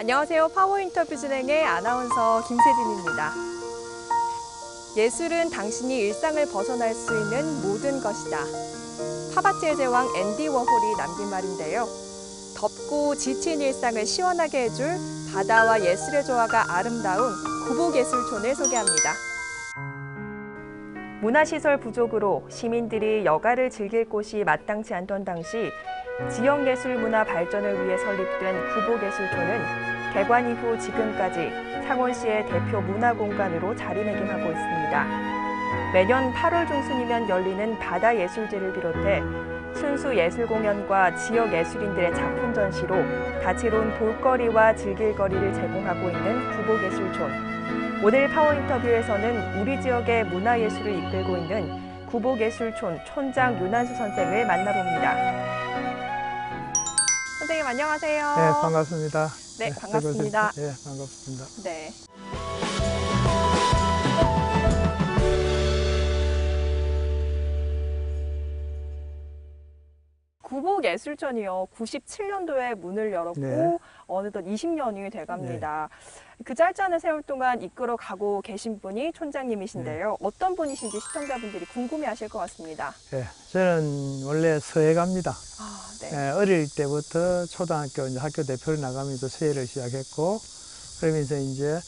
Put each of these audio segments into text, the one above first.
안녕하세요. 파워인터뷰 진행의 아나운서 김세진입니다. 예술은 당신이 일상을 벗어날 수 있는 모든 것이다. 팝아트의 제왕 앤디 워홀이 남긴 말인데요. 덥고 지친 일상을 시원하게 해줄 바다와 예술의 조화가 아름다운 구복예술촌을 소개합니다. 문화시설 부족으로 시민들이 여가를 즐길 곳이 마땅치 않던 당시 지역예술문화 발전을 위해 설립된 구복예술촌은 개관 이후 지금까지 창원시의 대표 문화공간으로 자리매김하고 있습니다. 매년 8월 중순이면 열리는 바다예술제를 비롯해 순수 예술공연과 지역 예술인들의 작품 전시로 다채로운 볼거리와 즐길거리를 제공하고 있는 구복예술촌. 오늘 파워인터뷰에서는 우리 지역의 문화예술을 이끌고 있는 구복예술촌 촌장 윤한수 선생을 만나봅니다. 선생님 안녕하세요. 네, 반갑습니다. 네, 반갑습니다. 네, 반갑습니다. 네. 구복예술촌이요. 97년도에 문을 열었고 네. 어느덧 20년이 돼갑니다. 네. 그 짧지 않은 세월 동안 이끌어가고 계신 분이 촌장님이신데요. 네. 어떤 분이신지 시청자분들이 궁금해하실 것 같습니다. 네, 저는 원래 서예가입니다. 네. 네, 어릴 때부터 초등학교 이제 학교 대표를 나가면서 서예를 시작했고, 그러면서 이제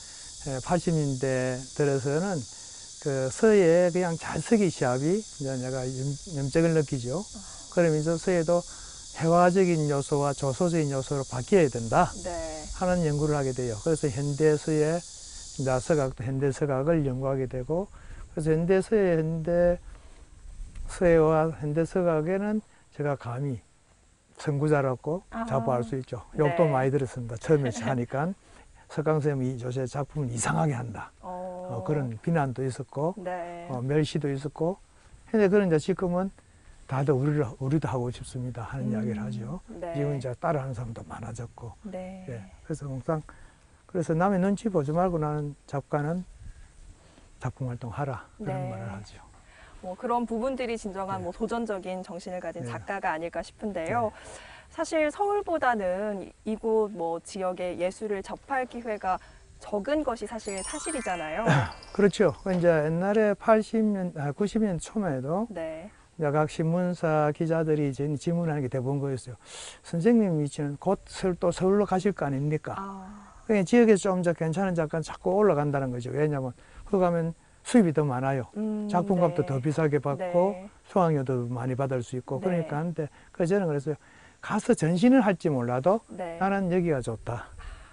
80년대 들어서는 그 서예에 그냥 잘 쓰기 시합이 이제 내가 염증을 느끼죠. 그러면서 서예도 회화적인 요소와 조소적인 요소로 바뀌어야 된다 하는 연구를 하게 돼요. 그래서 현대서예, 서각도 현대서각을 연구하게 되고, 그래서 현대서예와 현대서각에는 제가 감히 선구자라고 자부할 수 있죠. 욕도 네. 많이 들었습니다. 처음에 하니까 석강 선생님이 요새 작품을 이상하게 한다. 그런 비난도 있었고, 네. 멸시도 있었고, 근데 그런 이제 지금은 다들 우리도 하고 싶습니다 하는 이야기를 하죠. 네. 지금 이제 따라하는 사람도 많아졌고. 네. 예, 그래서 항상 그래서 남의 눈치 보지 말고 나는 작가는 작품 활동하라 그런 네. 말을 하죠. 그런 부분들이 진정한 네. 도전적인 정신을 가진 네. 작가가 아닐까 싶은데요. 네. 사실 서울보다는 이곳 예술의 예술을 접할 기회가 적은 것이 사실이잖아요. 그렇죠. 이제 옛날에 90년 초에도 네. 각 신문사 기자들이 질문하는 게 대부분 거였어요. 선생님이 지금 곧 또 서울로 가실 거 아닙니까? 그냥 지역에서 좀 더 괜찮은 작가는 자꾸 올라간다는 거죠. 왜냐하면 거기 가면 수입이 더 많아요. 작품값도 네. 더 비싸게 받고 네. 수강료도 많이 받을 수 있고 네. 그러니까 하는데 그래서 저는 그랬어요. 가서 전신을 할지 몰라도 네. 나는 여기가 좋다.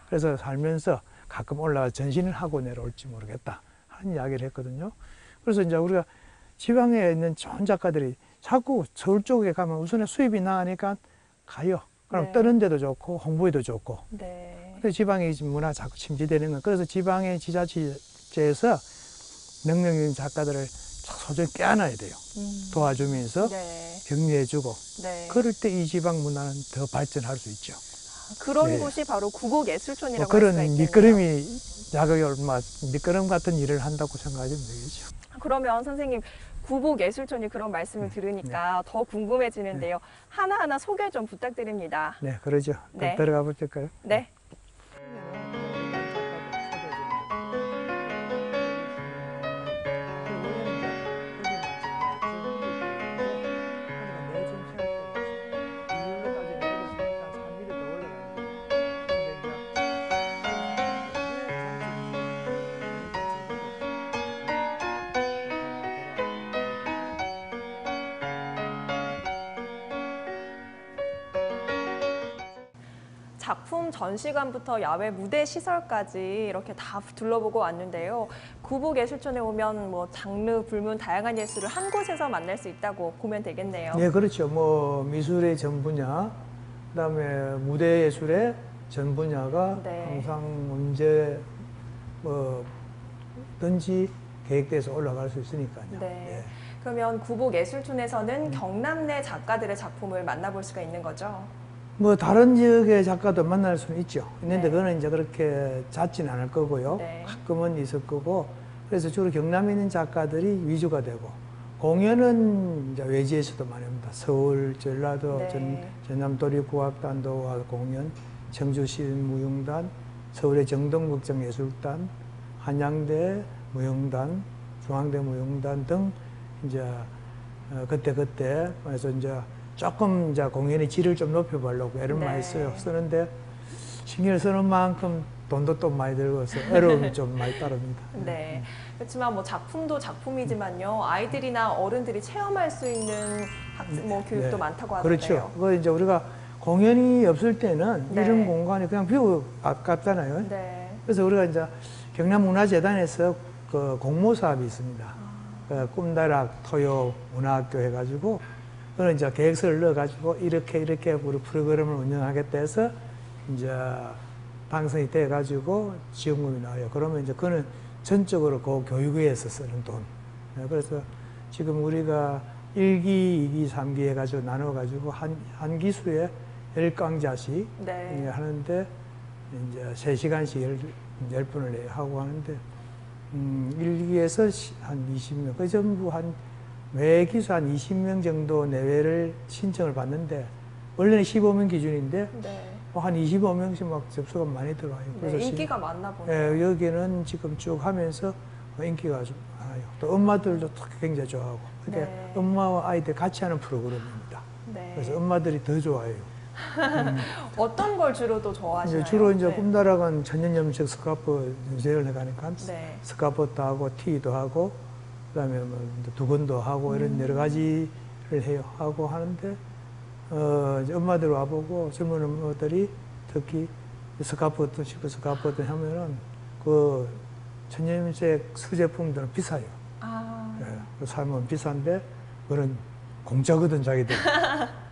그래서 살면서 가끔 올라가 전신을 하고 내려올지 모르겠다 하는 이야기를 했거든요. 그래서 이제 우리가 지방에 있는 좋은 작가들이 자꾸 서울 쪽에 가면 우선에 수입이 나으니까 가요. 그럼 네. 뜨는 데도 좋고 홍보에도 좋고. 네. 그래서 지방의 문화 자꾸 침지되는 건 그래서 지방의 지자체에서 능력 있는 작가들을 소중히 껴안아야 돼요. 도와주면서 네. 격려해주고. 네. 그럴 때 이 지방 문화는 더 발전할 수 있죠. 그런 네. 곳이 바로 구복예술촌이라고 할 그런 수가 있겠네요. 밑거름이 미끄럼 같은 일을 한다고 생각하시면 되겠죠. 그러면 선생님 구복예술촌이 그런 말씀을 들으니까 더 궁금해지는데요. 하나하나 소개 좀 부탁드립니다. 네, 그러죠. 네. 들어가 볼까요? 네. 작품 전시관부터 야외 무대 시설까지 이렇게 다 둘러보고 왔는데요. 구복예술촌에 오면 장르, 불문, 다양한 예술을 한 곳에서 만날 수 있다고 보면 되겠네요. 네, 그렇죠. 미술의 전 분야, 그다음에 무대 예술의 전 분야가 네. 항상 언제 든지 계획돼서 올라갈 수 있으니까요. 네. 네. 그러면 구복예술촌에서는 경남 내 작가들의 작품을 만나볼 수가 있는 거죠? 다른 지역의 작가도 만날 수는 있죠. 있는데 네. 그거는 이제 그렇게 잦지는 않을 거고요. 네. 가끔은 있을 거고. 그래서 주로 경남에 있는 작가들이 위주가 되고, 공연은 이제 외지에서도 많이 옵니다. 서울, 전라도, 네. 전남도립국악단도 와 공연, 청주시무용단, 서울의 정동극장예술단, 한양대 무용단, 중앙대 무용단 등 이제 그때 그래서 이제 조금 이제 공연의 질을 좀 높여보려고 애를 네. 많이 쓰는데 신경을 쓰는 만큼 돈도 또 많이 들고서 어려움이 좀 많이 따릅니다. 네. 그렇지만 뭐 작품도 작품이지만요. 아이들이나 어른들이 체험할 수 있는 교육도 네. 많다고 하던데요. 그렇죠. 그 이제 우리가 공연이 없을 때는 네. 이런 공간이 그냥 비우 아깝잖아요. 네. 그래서 우리가 이제 경남문화재단에서 그 공모 사업이 있습니다. 꿈다락 토요 문화학교 해가지고 그런 이제 계획서를 넣어가지고 이렇게 우리 프로그램을 운영하겠다 해서 이제 당선이 돼가지고 지원금이 나와요. 그러면 이제 그거는 전적으로 그 교육위에서 쓰는 돈. 그래서 지금 우리가 1기, 2기, 3기 해가지고 나눠가지고 한 기수에 10강좌씩 네. 하는데 이제 3시간씩 10분을 하고 하는데 1기에서 한 20명, 그 전부 매 기수 한 20명 정도 내외를 신청을 받는데 원래는 15명 기준인데 네. 한 25명씩 막 접수가 많이 들어와요. 네, 인기가 많나 보네요. 예, 여기는 지금 쭉 하면서 인기가 좀 많아요. 또 엄마들도 굉장히 좋아하고. 그러니까 네. 엄마와 아이들 같이 하는 프로그램입니다. 네. 그래서 엄마들이 더 좋아해요. 어떤 걸 주로 또 좋아하시나요? 주로 이제 네. 꿈다락은 천연염색 스카프 제를 해가니까 네. 스카프도 하고 티도 하고 그다음에 뭐 두건도 하고 이런 여러 가지를 해요. 하고 하는데 이제 엄마들 와보고 젊은 엄마들이 특히 스카프도 신고 스카프도 하면은 그 천연염색 수제품들은 비싸요. 아. 예, 사면 비싼데 그런 공짜거든 자기들.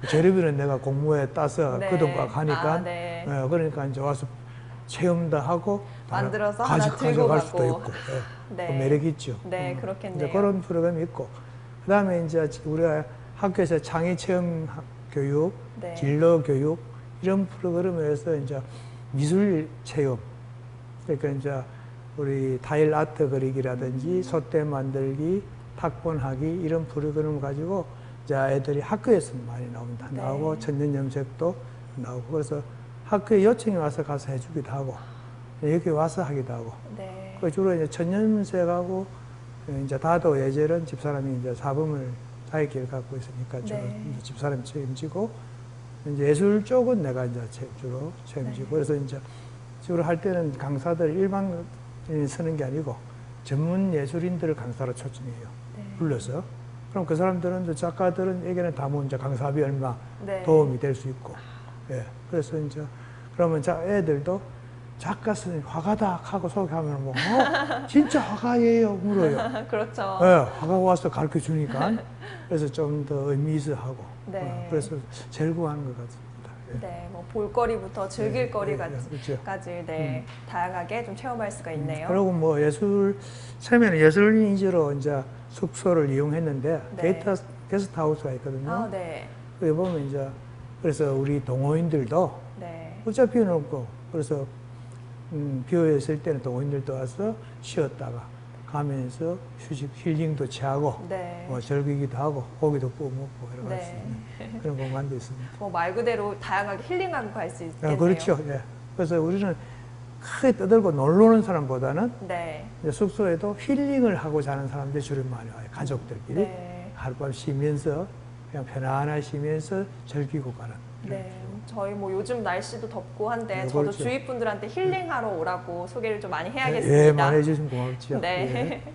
재료비는 내가 공모에 따서 네. 그 돈과 하니까. 아, 네. 예, 그러니까 이제 와서 체험도 하고 만들어서 하나 들고 가져갈 가고. 수도 있고. 예. 네. 그 매력이 있죠. 네, 그렇겠네요. 이제 그런 프로그램이 있고 그다음에 이제 우리가 학교에서 창의 체험 교육, 네. 진로 교육 이런 프로그램에서 이제 미술 체험 그러니까 이제 우리 타일 아트 그리기라든지 솥대 만들기, 탁본하기 이런 프로그램을 가지고 이제 애들이 학교에서 많이 나옵니다. 네. 나오고 천연염색도 나오고 그래서 학교에 요청이 와서 가서 해주기도 하고 여기 와서 하기도 하고 네. 그 주로 이제 천연염색하고 이제 다도 예절은 집사람이 이제 사범을 자기끼리 갖고 있으니까 저는 네. 이제 집사람이 책임지고 이제 예술 쪽은 내가 이제 주로 책임지고 네. 그래서 이제 주로 할 때는 강사들 일반인이 쓰는 게 아니고 전문 예술인들을 강사로 초청해요. 네. 불러서 그럼 그 사람들은 이제 작가들은 뭐 이제 강사비 얼마 네. 도움이 될 수 있고 예 그래서 이제 그러면 애들도 작가 선생님 화가다 하고 소개하면 뭐 진짜 화가예요 물어요. 그렇죠. 예, 화가 와서 가르쳐 주니까 그래서 좀 더 의미 있어 하고 네. 그래서 제일 구하는 것 같습니다. 예. 네, 뭐 볼거리부터 즐길거리까지 그렇죠. 네, 다양하게 좀 체험할 수가 있네요. 그리고 뭐 처음에는 예술 위주로 이제 숙소를 이용했는데 네. 게스트하우스가 있거든요. 아, 네. 거기 보면 이제 그래서 우리 동호인들도 네. 어차피는 없고 그래서 비어 있을 때는 동호인들도 와서 쉬었다가 가면서 힐링도 취하고 네. 뭐 즐기기도 하고 고기도 구워 먹고 여러 가지 네. 그런 공간도 있습니다. 뭐 말 그대로 다양하게 힐링하고 갈 수 있겠네요. 그렇죠. 예. 그래서 우리는 크게 떠들고 놀러 오는 사람보다는 네. 이제 숙소에도 힐링을 하고 자는 사람들이 주로 많이 와요. 가족들끼리 네. 하룻밤 쉬면서 그냥 편안하게 쉬면서 즐기고 가는. 네. 저희 뭐 요즘 날씨도 덥고 한데 네, 저도 그렇죠. 주위 분들한테 힐링하러 오라고 소개를 좀 많이 해야겠습니다. 예, 많이 해주시면 고맙죠. 네. 예.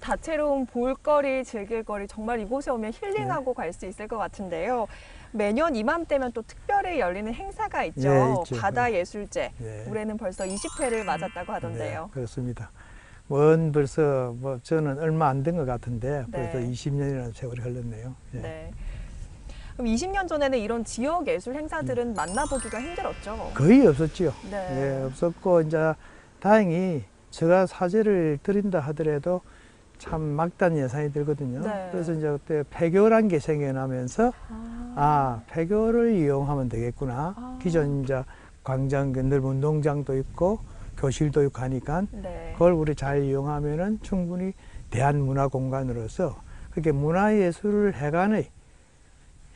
다채로운 볼거리, 즐길거리 정말 이곳에 오면 힐링하고 갈 수 있을 것 같은데요. 매년 이맘때면 또 특별히 열리는 행사가 있죠. 예, 있죠. 바다예술제. 예. 올해는 벌써 20회를 맞았다고 하던데요. 네, 그렇습니다. 벌써 저는 얼마 안 된 것 같은데 벌써 네. 20년이라는 세월이 흘렀네요. 예. 네. 그럼 20년 전에는 이런 지역 예술 행사들은 만나보기가 힘들었죠. 거의 없었죠. 네. 예, 없었고 이제 다행히 제가 사제를 드린다 하더라도 참 막단 예산이 들거든요. 네. 그래서 이제 그때 폐교란 게 생겨나면서 폐교를 이용하면 되겠구나. 아. 기존 이제 광장 넓은 운동장도 있고 교실도 있고 하니까 네. 그걸 우리 잘 이용하면은 충분히 대한문화공간으로서 그렇게 문화예술 회관의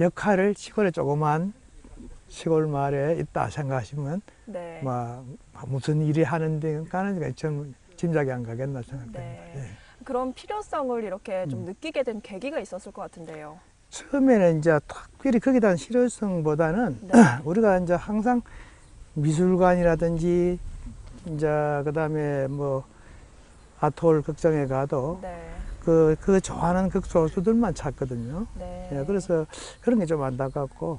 역할을 시골의 조그만 시골 마을에 있다 생각하시면 네. 뭐 무슨 일이 하는 데가는 좀 짐작이 안 가겠나 생각됩니다. 네. 예. 그런 필요성을 이렇게 좀 느끼게 된 계기가 있었을 것 같은데요. 처음에는 이제 특별히 거기에 대한 실효성보다는 네. 우리가 이제 항상 미술관이라든지 이제 그다음에 뭐 아트홀 극장에 가도 네. 그 좋아하는 극소수들만 찾거든요. 네. 예, 그래서 그런 게 좀 안타깝고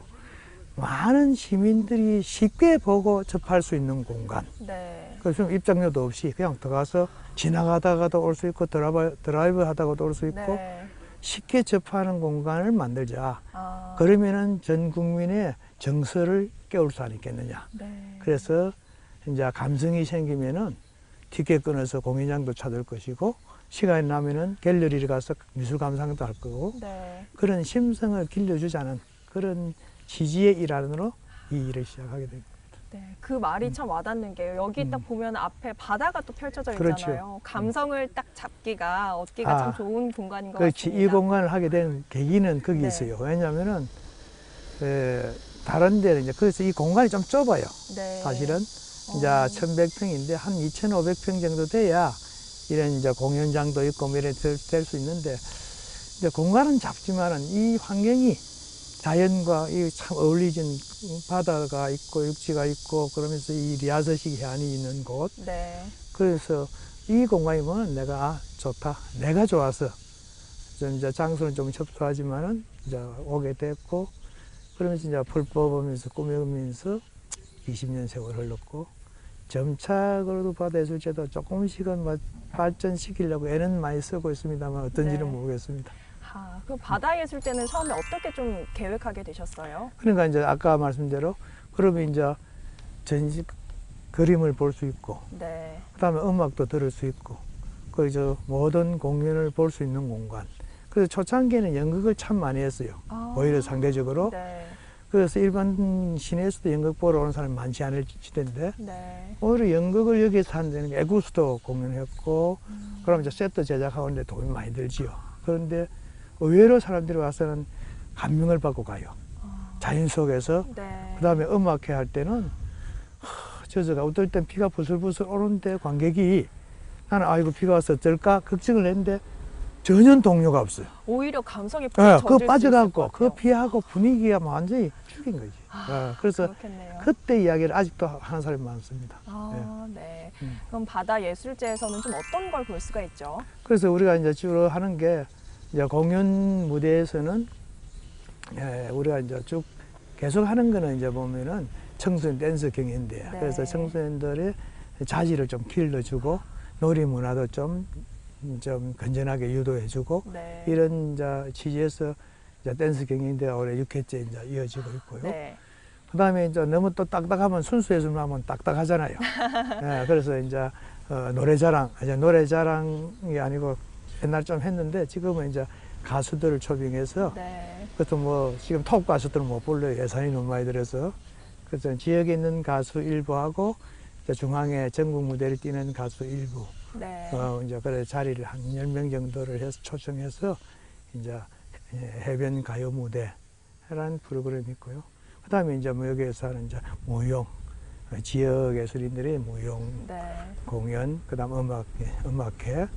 많은 시민들이 쉽게 보고 접할 수 있는 공간. 네. 그래서 입장료도 없이 그냥 들어가서 지나가다가도 올 수 있고 드라이브 하다가도 올 수 있고 네. 쉽게 접하는 공간을 만들자. 아. 그러면은 전 국민의 정서를 깨울 수 있겠느냐. 네. 그래서 이제 감성이 생기면은 티켓 끊어서 공연장도 찾을 것이고 시간이 나면은 갤러리를 가서 미술 감상도 할 거고 네. 그런 심성을 길러주자는 그런 취지의 일환으로 이 일을 시작하게 됩니다. 네. 그 말이 참 와닿는 게요. 여기 딱 보면 앞에 바다가 또 펼쳐져 그렇죠. 있잖아요. 감성을 딱 잡기가 얻기가 참 좋은 공간인 것 그렇지. 같습니다. 이 공간을 하게 된 계기는 거기 네. 있어요. 왜냐하면은 다른 데는 이제 그래서 이 공간이 좀 좁아요. 네. 사실은 이제 1,100평인데 한 2,500평 정도 돼야 이런 이제 공연장도 있고 뭐 이래 될 수 있는데 이제 공간은 작지만은 이 환경이 자연과 이 참 어울리진 바다가 있고 육지가 있고 그러면서 이 리아서식 해안이 있는 곳. 네. 그래서 이 공간이 보면 내가 좋다. 내가 좋아서 좀 이제 장소는 좀 협소하지만은 이제 오게 됐고 그러면서 이제 불 뽑으면서 꾸며면서 20년 세월 흘렀고 점차 그래도 바다예술제도 조금씩은 뭐 발전시키려고 애는 많이 쓰고 있습니다만 어떤지는 네. 모르겠습니다. 아, 그 바다예술제는 처음에 어떻게 좀 계획하게 되셨어요? 그러니까 이제 아까 말씀대로 그러면 이제 전시 그림을 볼 수 있고 네. 그다음에 음악도 들을 수 있고 그저 모든 공연을 볼 수 있는 공간. 그래서 초창기에는 연극을 참 많이 했어요. 아. 오히려 상대적으로. 네. 그래서 일반 시내에서도 연극 보러 오는 사람이 많지 않을 시대인데 네. 오히려 연극을 여기서 하는 데는 애구스도 공연했고 그럼 이제 세트 제작하는데 돈이 많이 들지요. 그런데 의외로 사람들이 와서는 감명을 받고 가요. 자연 속에서. 네. 그다음에 음악회 할 때는 저저가 어떨 땐 비가 부슬부슬 오는데 관객이 나는 아이고 비가 와서 어쩔까 걱정을 했는데 전혀 동요가 없어요. 오히려 감성에 푹 예, 젖을 그거 수 빠져갖고 있을 것 그 같아요. 비하고 분위기가 완전히 죽인 거지. 그래서 그렇겠네요. 그때 이야기를 아직도 하는 사람이 많습니다. 아, 네. 음. 그럼 바다예술제에서는 좀 어떤 걸 볼 수가 있죠? 그래서 우리가 이제 주로 하는 게 이제 공연 무대에서는 우리가 이제 쭉 계속 하는 거는 이제 보면은 청소년 댄스 경연대회. 네. 그래서 청소년들의 자질을 좀 길러주고 놀이 문화도 좀 건전하게 유도해주고 네. 이런 이제 취지에서 이제 댄스 경연대회가 올해 6회째 이제 이어지고 있고요. 네. 그다음에 이제 너무 또 딱딱하면 순수예술만 하면 딱딱하잖아요. 그래서 이제 노래자랑, 이제 노래자랑이 아니고 옛날 좀 했는데 지금은 이제 가수들을 초빙해서 네. 그것도 뭐 지금 톱 가수들은 못 불러요. 예산이 너무 많이 들어서. 그래서 지역에 있는 가수 일부하고 이제 중앙에 전국 무대를 뛰는 가수 일부 네. 이제 그래 자리를 한 10명 정도를 해서 초청해서 이제 해변 가요 무대라는 프로그램이 있고요. 그다음에 이제 뭐 여기에서 하는 이제 무용 지역 예술인들의 무용 네. 공연 그다음 음악회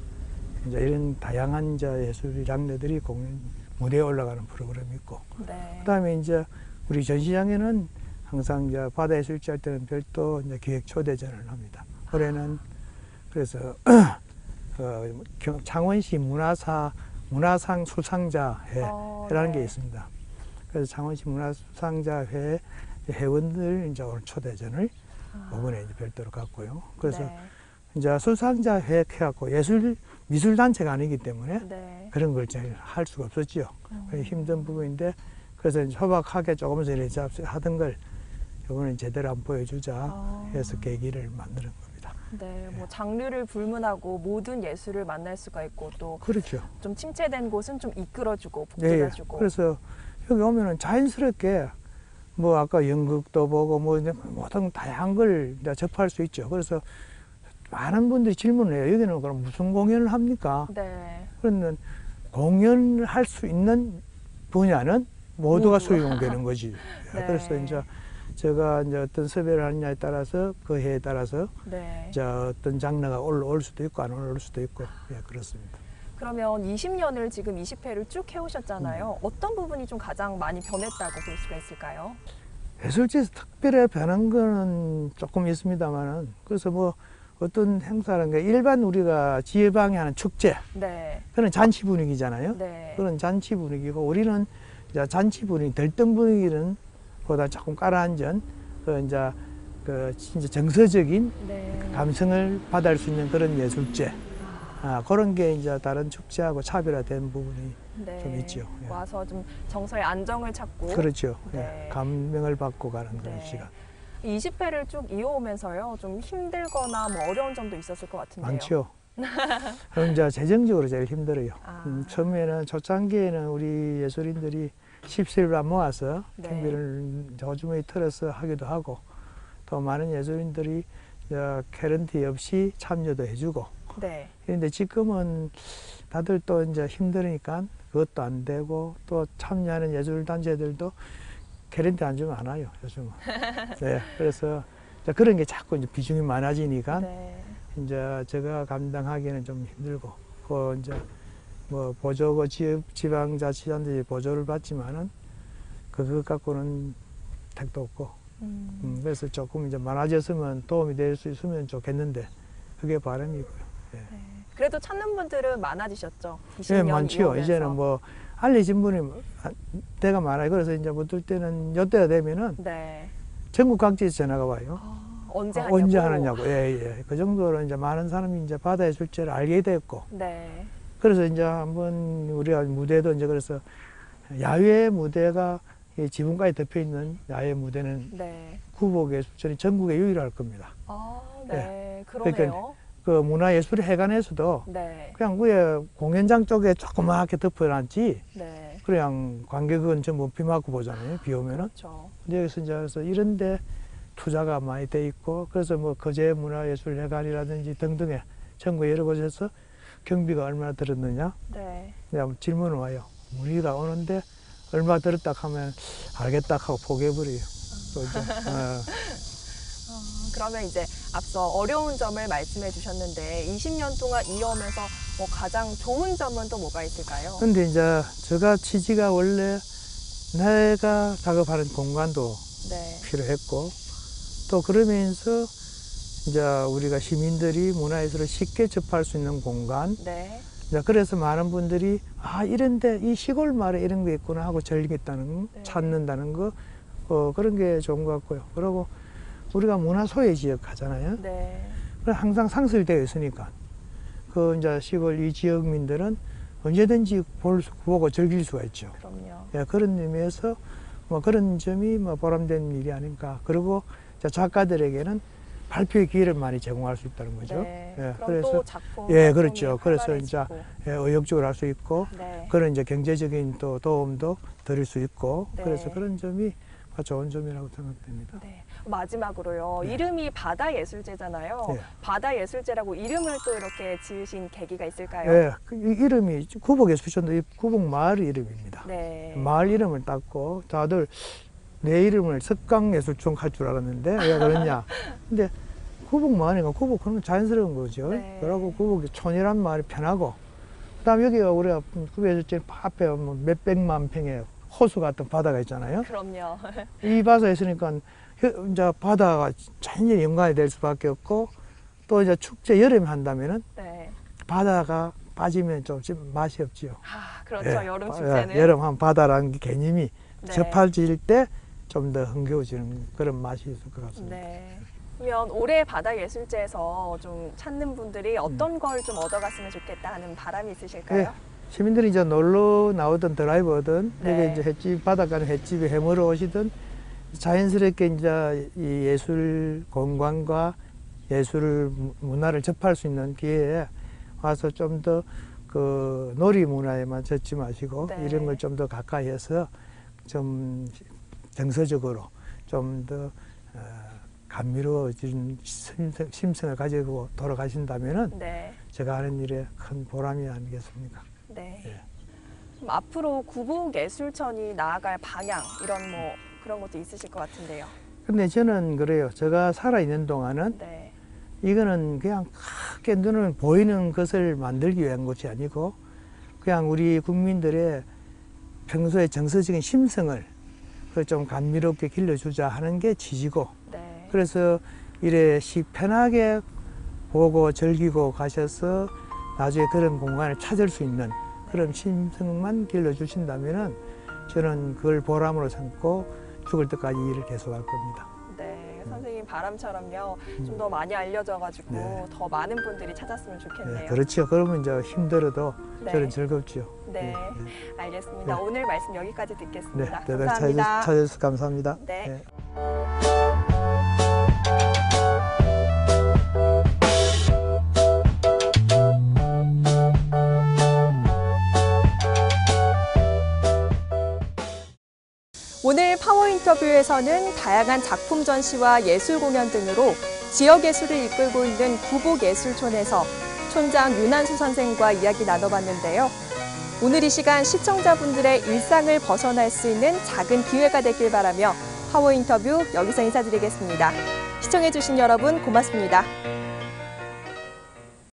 이제 이런 다양한 이제 예술 장르들이 공연 무대에 올라가는 프로그램이 있고 네. 그다음에 이제 우리 전시장에는 항상 이제 바다예술제 할 때는 별도 이제 기획 초대전을 합니다. 올해는 그래서 창원시 문화상 수상자회라는 게 있습니다. 그래서 창원시 문화수상자회 회원들 이제 오늘 초대전을 이번에 이제 별도로 갖고요. 그래서 네. 이제 수상자회 해갖고 미술단체가 아니기 때문에 네. 그런 걸 잘 할 수가 없었지요. 힘든 부분인데 그래서 이제 소박하게 조금씩 이렇게 하던 걸 이번에 제대로 한번 보여주자 해서 계기를 만드는 겁니다. 네, 뭐 장르를 불문하고 모든 예술을 만날 수가 있고 또 그렇죠. 좀 침체된 곳은 좀 이끌어주고 네. 북돋아주고. 그래서 여기 오면은 자연스럽게 뭐 아까 연극도 보고 뭐 이제 모든 다양한 걸 이제 접할 수 있죠. 그래서 많은 분들이 질문을 해요. 여기는 그럼 무슨 공연을 합니까? 네. 그러면 공연할 수 있는 분야는 모두가 모두. 수용되는 거지. 네. 그래서 이제 제가 이제 어떤 섭외를 하느냐에 따라서 그 해에 따라서 네. 이제 어떤 장르가 올라올 수도 있고 안 올라올 수도 있고 예, 그렇습니다. 그러면 20년을 지금 20회를 쭉 해오셨잖아요. 어떤 부분이 좀 가장 많이 변했다고 볼 수가 있을까요? 예술제에서 특별히 변한 거는 조금 있습니다만은 그래서 뭐 어떤 행사라는 게 일반 우리가 지방에 하는 축제 네. 그런 잔치 분위기잖아요. 네. 그런 잔치 분위기고 우리는 이제 잔치 분위기 들뜬 분위기는 보다 조금 깔아앉은 그 이제 그 진짜 정서적인 네. 감성을 받을 수 있는 그런 예술제 그런 게 이제 다른 축제하고 차별화된 부분이 네. 좀 있죠. 예. 와서 좀 정서의 안정을 찾고. 그렇죠. 네. 예. 감명을 받고 가는 그런 네. 시간 20회를 쭉 이어오면서요. 좀 힘들거나 뭐 어려운 점도 있었을 것 같은데요. 많죠. 그럼 이제 재정적으로 제일 힘들어요. 아. 처음에는 초창기에는 우리 예술인들이 십시일반 모아서 네. 경비를 호주머니 털어서 하기도 하고 또 많은 예술인들이 개런티 없이 참여도 해주고 네. 그런데 지금은 다들 또 이제 힘드니까 그것도 안 되고 또 참여하는 예술단체들도 개런티 안 주면 안 와요 요즘은. 네, 그래서 이제 그런 게 자꾸 이제 비중이 많아지니까 네. 이제 제가 감당하기에는 좀 힘들고 그 이제 뭐 보조고 지방자치단체에 보조를 받지만은 그것 갖고는 택도 없고 그래서 조금 이제 많아졌으면 도움이 될 수 있으면 좋겠는데 그게 바람이고요. 예. 네. 그래도 찾는 분들은 많아지셨죠? 20년 예, 많지요. 이어오면서. 이제는 뭐 알려진 분이 대가 많아요. 그래서 이제 어떨 때는 요때가 되면은 네. 전국 각지에서 전화가 와요. 언제 하냐고? 언제 하느냐고. 예, 예. 그 정도로 이제 많은 사람이 이제 바다예술제를 알게 됐고. 네. 그래서 이제 한번 우리가 무대도 이제 그래서 야외 무대가 이 지붕까지 덮여 있는 야외 무대는 네. 구복예술전이 전국에 유일할 겁니다. 아, 네. 그러니까 그러네요. 그 문화예술회관에서도 네. 그냥 위에 공연장 쪽에 조그맣게 덮어놨지 네. 그냥 관객은 전부 비 맞고 보잖아요. 비 오면은. 그렇죠. 근데 여기서 이제 그래서 이런데 투자가 많이 돼 있고 그래서 뭐 거제문화예술회관이라든지 등등의 전국 여러 곳에서 경비가 얼마나 들었느냐 네. 그냥 질문을 와요. 문의가 오는데 얼마 들었다 하면 알겠다 하고 포기해버려요. 또 이제, 그러면 이제 앞서 어려운 점을 말씀해 주셨는데 20년 동안 이어오면서 뭐 가장 좋은 점은 또 뭐가 있을까요? 근데 이제 제가 취지가 원래 내가 작업하는 공간도 네. 필요했고 또 그러면서 이제 우리가 시민들이 문화예술을 쉽게 접할 수 있는 공간 네. 이제 그래서 많은 분들이 이런데 이 시골 마을에 이런 게 있구나 하고 즐겼다는 네. 찾는다는 거 그런 게 좋은 것 같고요. 그리고 우리가 문화 소외 지역 하잖아요. 네. 그래서 항상 상설되어 있으니까 그 이제 시골 이 지역민들은 언제든지 보고 즐길 수가 있죠. 그럼요. 예, 그런 의미에서 뭐 그런 점이 뭐 보람된 일이 아닌가. 그리고 이제 작가들에게는 발표의 기회를 많이 제공할 수 있다는 거죠. 네. 예, 그럼 그래서 또 작품 예, 활동이 그렇죠. 그래서 이제 활발해지고. 의욕적으로 할 수 있고 네. 그런 이제 경제적인 또 도움도 드릴 수 있고 네. 그래서 그런 점이 좋은 점이라고 생각됩니다. 네. 마지막으로요. 이름이 바다예술제잖아요. 네. 바다예술제라고 이름을 또 이렇게 지으신 계기가 있을까요? 예, 이 이름이 구복예술촌도 구복 마을 이름입니다. 네. 마을 이름을 땄고 다들 내 이름을 석강예술촌 할 줄 알았는데 왜 그러냐. 근데 구복 마을이니까 구복 그런 건 자연스러운 거죠. 네. 그러고 구복촌이란 말이 편하고 그다음 여기가 우리가 구복예술촌 앞에 뭐 몇백만 평의 호수 같은 바다가 있잖아요. 그럼요. 이 바다에 있으니까 이제 바다가 완전히 연관이 될 수밖에 없고 또 이제 축제 여름에 한다면은 네. 바다가 빠지면 좀 맛이 없지요. 그렇죠. 예, 여름 축제는. 여름 한 바다라는 게 개념이 네. 접할질 때 좀 더 흥겨워지는 그런 맛이 있을 것 같습니다. 네. 그러면 올해 바다예술제에서 좀 찾는 분들이 어떤 걸 좀 얻어갔으면 좋겠다 하는 바람이 있으실까요? 예, 시민들이 이제 놀러 나오던 드라이버든 네. 여기 이제 횟집 바닷가는 횟집에 해먹으러 오시든 자연스럽게 이제 이 예술 공간과 예술 문화를 접할 수 있는 기회에 와서 좀 더 그 놀이 문화에만 젖지 마시고 네. 이런 걸 좀 더 가까이 해서 좀 정서적으로 좀 더 감미로워진 심성을 가지고 돌아가신다면은 네. 제가 하는 일에 큰 보람이 아니겠습니까? 네. 예. 그럼 앞으로 구북예술촌이 나아갈 방향 이런 뭐 그런 것도 있으실 것 같은데요. 근데 저는 그래요. 제가 살아있는 동안은 네. 이거는 그냥 크게 눈을 보이는 것을 만들기 위한 것이 아니고 그냥 우리 국민들의 평소에 정서적인 심성을 좀 감미롭게 길러주자 하는 게 취지고, 네. 그래서 이래 편하게 보고 즐기고 가셔서 나중에 그런 공간을 찾을 수 있는 그런 심성만 길러주신다면은 저는 그걸 보람으로 삼고 죽을 때까지 일을 계속할 겁니다. 네. 선생님 바람처럼요. 좀 더 많이 알려져가지고 네. 더 많은 분들이 찾았으면 좋겠네요. 네, 그렇죠. 그러면 이제 힘들어도 네. 저는 즐겁죠. 네. 네. 알겠습니다. 네. 오늘 말씀 여기까지 네, 듣겠습니다. 네, 감사합니다. 찾아주셔서 감사합니다. 네. 오늘 파워 인터뷰에서는 다양한 작품 전시와 예술 공연 등으로 지역 예술을 이끌고 있는 구북예술촌에서 촌장 윤한수 선생과 이야기 나눠봤는데요. 오늘 이 시간 시청자분들의 일상을 벗어날 수 있는 작은 기회가 되길 바라며 파워 인터뷰 여기서 인사드리겠습니다. 시청해주신 여러분 고맙습니다.